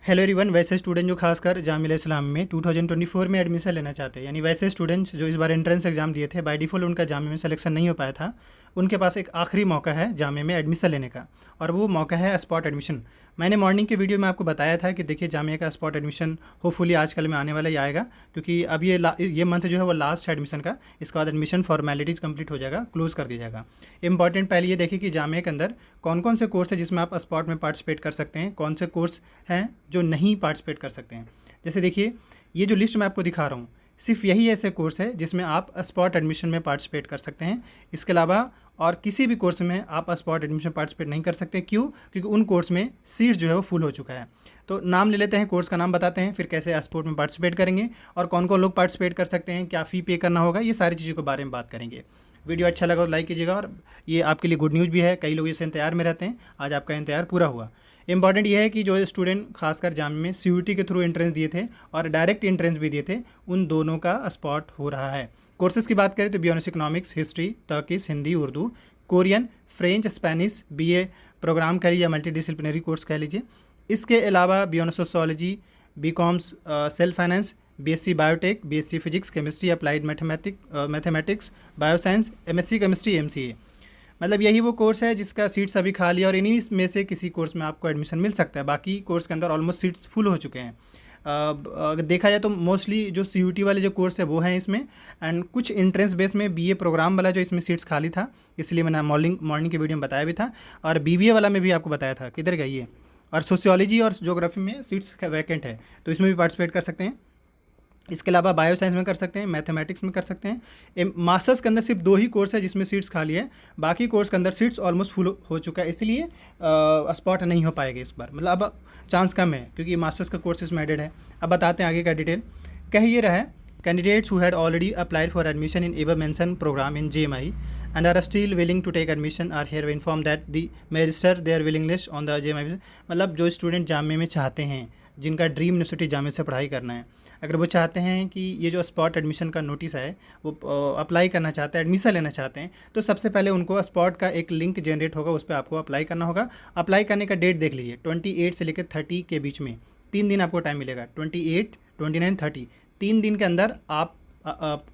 Hello everyone. वैसे student जो खासकर जामिया इस्लाम में 2024 में एडमिशन लेना चाहते हैं, यानी वैसे स्टूडेंट्स जो इस बार एंट्रेंस एग्जाम दिए थे, बाय डिफ़ॉल्ट उनका जामिया में सिलेक्शन नहीं हो पाया था, उनके पास एक आखिरी मौका है जामिया में एडमिशन लेने का, और वो मौका है स्पॉट एडमिशन। मैंने मॉर्निंग के वीडियो में आपको बताया था कि देखिए जामिया का स्पॉट एडमिशन होपफुली आजकल में आने वाला ही आएगा, क्योंकि अब ये मंथ जो है वो लास्ट है एडमिशन का। इसके बाद एडमिशन फॉर्मेलिटीज़ कंप्लीट हो जाएगा, क्लोज़ कर दिया जाएगा। इंपॉर्टेंट पहले ये देखिए कि जामिया के अंदर कौन कौन से कोर्स है जिसमें आप स्पॉट में पार्टिसिपेट कर सकते हैं, कौन से कोर्स हैं जो नहीं पार्टिसिपेट कर सकते हैं। जैसे देखिए, ये जो लिस्ट मैं आपको दिखा रहा हूँ, सिर्फ यही ऐसे कोर्स है जिसमें आप स्पॉट एडमिशन में पार्टिसिपेट कर सकते हैं। इसके अलावा और किसी भी कोर्स में आप स्पॉट एडमिशन पार्टिसिपेट नहीं कर सकते। क्यों? क्योंकि उन कोर्स में सीट जो है वो फुल हो चुका है। तो नाम ले लेते हैं, कोर्स का नाम बताते हैं, फिर कैसे स्पॉट में पार्टिसिपेट करेंगे और कौन कौन लोग पार्टिसिपेट कर सकते हैं, क्या फ़ी पे करना होगा, ये सारी चीज़ों के बारे में बात करेंगे। वीडियो अच्छा लगा तो लाइक कीजिएगा, और ये आपके लिए गुड न्यूज़ भी है, कई लोग इससे इंतजार में रहते हैं, आज आपका इंतजार पूरा हुआ। इंपॉर्टेंट ये है कि जो स्टूडेंट खासकर जामिया में सीयूटी के थ्रू एंट्रेंस दिए थे और डायरेक्ट एंट्रेंस भी दिए थे, उन दोनों का स्पॉट हो रहा है। कोर्सेज की बात करें तो business economics, history, Turkish, Hindi, Urdu, Korean, French, Spanish, BA program कह लीजिए या मल्टी डिसिप्लिनरी कोर्स कह लीजिए। इसके अलावा business sociology, BComs, self finance, BSc biotech, BSc physics, chemistry, applied mathematics, bioscience, MSc chemistry, MCA. मतलब यही वो कोर्स है जिसका सीट्स अभी खाली है और इन्हीं में से किसी कोर्स में आपको एडमिशन मिल सकता है। बाकी कोर्स के अंदर ऑलमोस्ट सीट्स फुल हो चुके हैं। अगर देखा जाए तो मोस्टली जो सीयूटी वाले जो कोर्स है वो हैं इसमें, एंड कुछ एंट्रेंस बेस में बीए प्रोग्राम वाला जो इसमें सीट्स खाली था, इसलिए मैंने मॉर्निंग के वीडियो में बताया भी था, और बीबीए वाला में भी आपको बताया था, किधर गई है। और सोशियोलॉजी और ज्योग्राफी में सीट्स वैकेंट है, तो इसमें भी पार्टिसिपेट कर सकते हैं। इसके अलावा बायो साइंस में कर सकते हैं, मैथमेटिक्स में कर सकते हैं। मास्टर्स के अंदर सिर्फ 2 ही कोर्स है जिसमें सीट्स खाली है, बाकी कोर्स के अंदर सीट्स ऑलमोस्ट फुल हो चुका है, इसलिए स्पॉट नहीं हो पाएगा इस बार। मतलब अब चांस कम है क्योंकि मास्टर्स का कोर्स इसमें एडेड है। अब बताते हैं आगे का डिटेल। कह ये रहा है, candidates who had already applied for admission in above mention program in JMI and are still willing to take admission are here informed that the may register their willingness on the JMI। मतलब जो student Jamia में चाहते हैं, जिनका dream university Jamia से पढ़ाई करना है, अगर वो चाहते हैं कि ये जो स्पॉट एडमिशन का नोटिस है वो अप्लाई करना चाहते हैं, एडमिशन लेना चाहते हैं, तो सबसे पहले उनको स्पॉट का एक लिंक जनरेट होगा, उस पर आपको अप्लाई करना होगा। अप्लाई करने का डेट देख लीजिए, 28 से लेकर 30 के बीच में 3 दिन आपको टाइम मिलेगा। 28, 29, 30, 3 दिन के अंदर आप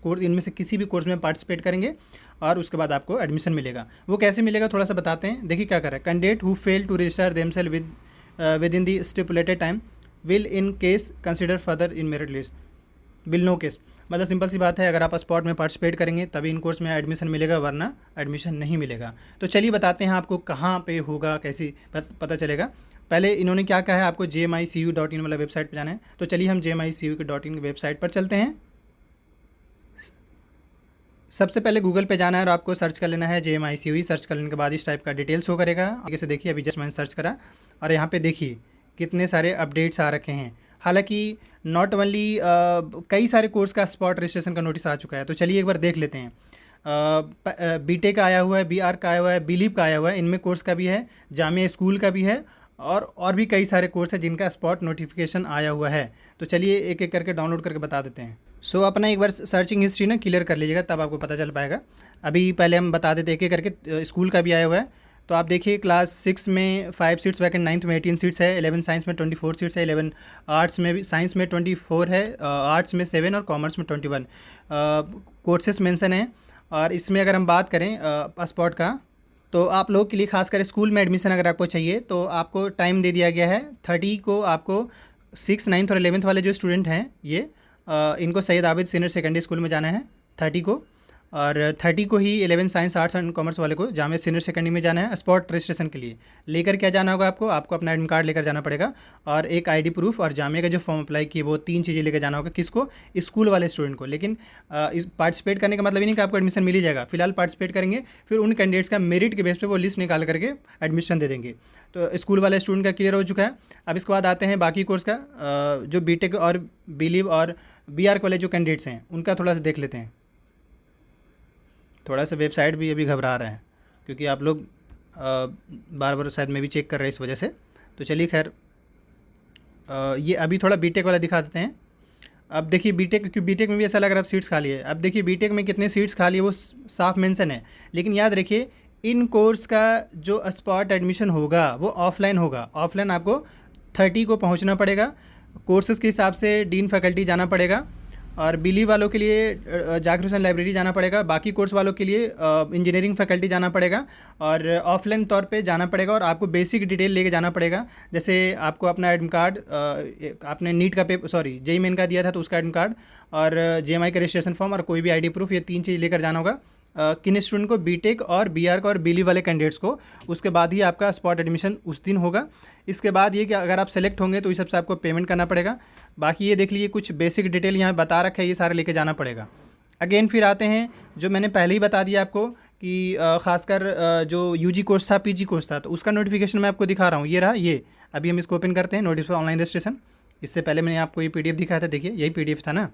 कोर्स इनमें से किसी भी कोर्स में पार्टिसिपेट करेंगे और उसके बाद आपको एडमिशन मिलेगा। वो कैसे मिलेगा थोड़ा सा बताते हैं। देखिए क्या कर रहा है, candidate who fail to register themselves within the stipulated time will in case consider further in merit list will no case. मतलब सिंपल सी बात है, अगर आप स्पॉट में पार्टिसिपेट करेंगे तभी इन कोर्स में एडमिशन मिलेगा, वरना एडमिशन नहीं मिलेगा। तो चलिए बताते हैं आपको कहाँ पे होगा, कैसे पता चलेगा। पहले इन्होंने क्या कहा है, आपको JMICU.in वाला वेबसाइट पर जाना है। तो चलिए हम JMICU.in वेबसाइट पर चलते हैं। सबसे पहले गूगल पे जाना है और आपको सर्च कर लेना है JMICU। सर्च कर लेने के बाद इस टाइप का डिटेल शो करेगा। आगे से देखिए, अभी जस्ट मैंने सर्च करा और यहाँ पे देखिए कितने सारे अपडेट्स आ रखे हैं। हालांकि नॉट ओनली कई सारे कोर्स का स्पॉट रजिस्ट्रेशन का नोटिस आ चुका है। तो चलिए एक बार देख लेते हैं। BTech का आया हुआ है, BR का आया हुआ है, बिलीव का आया हुआ है, इनमें कोर्स का भी है, जामिया स्कूल का भी है, और भी कई सारे कोर्स है जिनका स्पॉट नोटिफिकेशन आया हुआ है। तो चलिए एक एक करके डाउनलोड करके बता देते हैं। सो अपना एक बार सर्चिंग हिस्ट्री ना क्लियर कर लीजिएगा, तब आपको पता चल पाएगा। अभी पहले हम बता देते एक एक करके। स्कूल का भी आया हुआ है। तो आप देखिए, क्लास 6 में 5 सीट्स वैकेंट, 9th में 18 सीट्स है, 11 साइंस में 24 सीट्स है, 11 आर्ट्स में भी, साइंस में 24 है, आर्ट्स में 7 और कॉमर्स में 21 कोर्सेस मेंशन है। और इसमें अगर हम बात करें स्पॉट का, तो आप लोग के लिए खासकर स्कूल में एडमिशन अगर आपको चाहिए तो आपको टाइम दे दिया गया है 30 को। आपको 6, 9th और 11th वाले जो स्टूडेंट हैं ये इनको Syed Abid senior secondary school में जाना है 30 को, और 30 को ही 11 साइंस, आर्ट्स एंड कॉमर्स वाले को जामिया सीनियर सेकेंडरी में जाना है स्पॉट रजिस्ट्रेशन के लिए। लेकर क्या जाना होगा आपको अपना एडमिट कार्ड लेकर जाना पड़ेगा, और एक ID प्रूफ, और जामिया का जो फॉर्म अप्लाई किए वो 3 चीज़ें लेकर जाना होगा। किसको? स्कूल वाले स्टूडेंट को। लेकिन इस पार्टिसिपेट करने का मतलब ही नहीं कि आपको एडमिशन मिल ही जाएगा। फिलहाल पार्टिसिपेट करेंगे, फिर उन कैंडिडेट्स का मेरिट के बेस पे वो लिस्ट निकाल करके एडमिशन दे देंगे। तो स्कूल वाले स्टूडेंट का क्लियर हो चुका है। अब इसके बाद आते हैं बाकी कोर्स का, जो BTech और बिलीव और BR वाले जो कैंडिडेट्स हैं उनका थोड़ा सा देख लेते हैं। थोड़ा सा वेबसाइट भी अभी घबरा रहे हैं क्योंकि आप लोग बार बार शायद मैं भी चेक कर रहे हैं इस वजह से। तो चलिए खैर, ये अभी थोड़ा BTech वाला दिखा देते हैं। अब देखिए BTech, क्योंकि BTech में भी ऐसा लग रहा है सीट्स खाली है। अब देखिए BTech में कितने सीट्स खाली है वो साफ मेंशन है, लेकिन याद रखिए इन कोर्स का जो स्पॉट एडमिशन होगा वो ऑफलाइन होगा। ऑफलाइन आपको 30 को पहुंचना पड़ेगा। कोर्सेज़ के हिसाब से डीन फैकल्टी जाना पड़ेगा, और बिलीव वालों के लिए जाकिर हुसैन लाइब्रेरी जाना पड़ेगा। बाकी कोर्स वालों के लिए इंजीनियरिंग फैकल्टी जाना पड़ेगा और ऑफलाइन तौर पे जाना पड़ेगा, और आपको बेसिक डिटेल लेके जाना पड़ेगा। जैसे आपको अपना एडमिट कार्ड, आपने नीट का पेपर, सॉरी जेईई मेन का दिया था तो उसका एडमिट कार्ड, और जेएमआई का रजिस्ट्रेशन फॉर्म, और कोई भी आईडी प्रूफ, ये 3 चीज़ लेकर जाना होगा किन स्टूडेंट को, बीटेक और बीआर का और बिलीव वाले कैंडिडेट्स को। उसके बाद ही आपका स्पॉट एडमिशन उस दिन होगा। इसके बाद ये कि अगर आप सेलेक्ट होंगे तो इस सबसे आपको पेमेंट करना पड़ेगा। बाकी ये देख लीजिए कुछ बेसिक डिटेल यहाँ बता रखा है, ये सारे लेके जाना पड़ेगा। अगेन फिर आते हैं जो मैंने पहले ही बता दिया आपको कि ख़ासकर जो यूजी कोर्स था, पीजी कोर्स था, तो उसका नोटिफिकेशन मैं आपको दिखा रहा हूँ। ये रहा, ये अभी हम इसको ओपन करते हैं, नोटिस फॉर ऑनलाइन रजिस्ट्रेशन। इससे पहले मैंने आपको ये पीडीएफ दिखाया था, देखिए यही पीडीएफ था ना।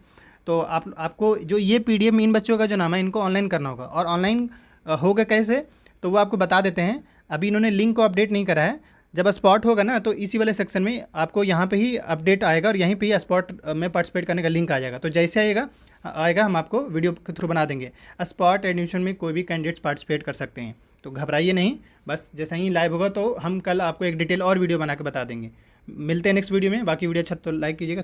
तो आपको जो ये पीडीएफ में इन बच्चों का जो नाम है इनको ऑनलाइन करना होगा। और ऑनलाइन होगा कैसे, तो वो आपको बता देते हैं। अभी इन्होंने लिंक को अपडेट नहीं करा है। जब स्पॉट होगा ना तो इसी वाले सेक्शन में आपको यहाँ पे ही अपडेट आएगा, और यहीं पे ही स्पॉट में पार्टिसिपेट करने का लिंक आ जाएगा। तो जैसे आएगा हम आपको वीडियो के थ्रू बना देंगे। स्पॉट एडमिशन में कोई भी कैंडिडेट्स पार्टिसिपेट कर सकते हैं, तो घबराइए नहीं। बस जैसे ही लाइव होगा तो हम कल आपको एक डिटेल और वीडियो बना के बता देंगे। मिलते हैं नेक्स्ट वीडियो में। बाकी वीडियो अच्छा तो लाइक कीजिएगा।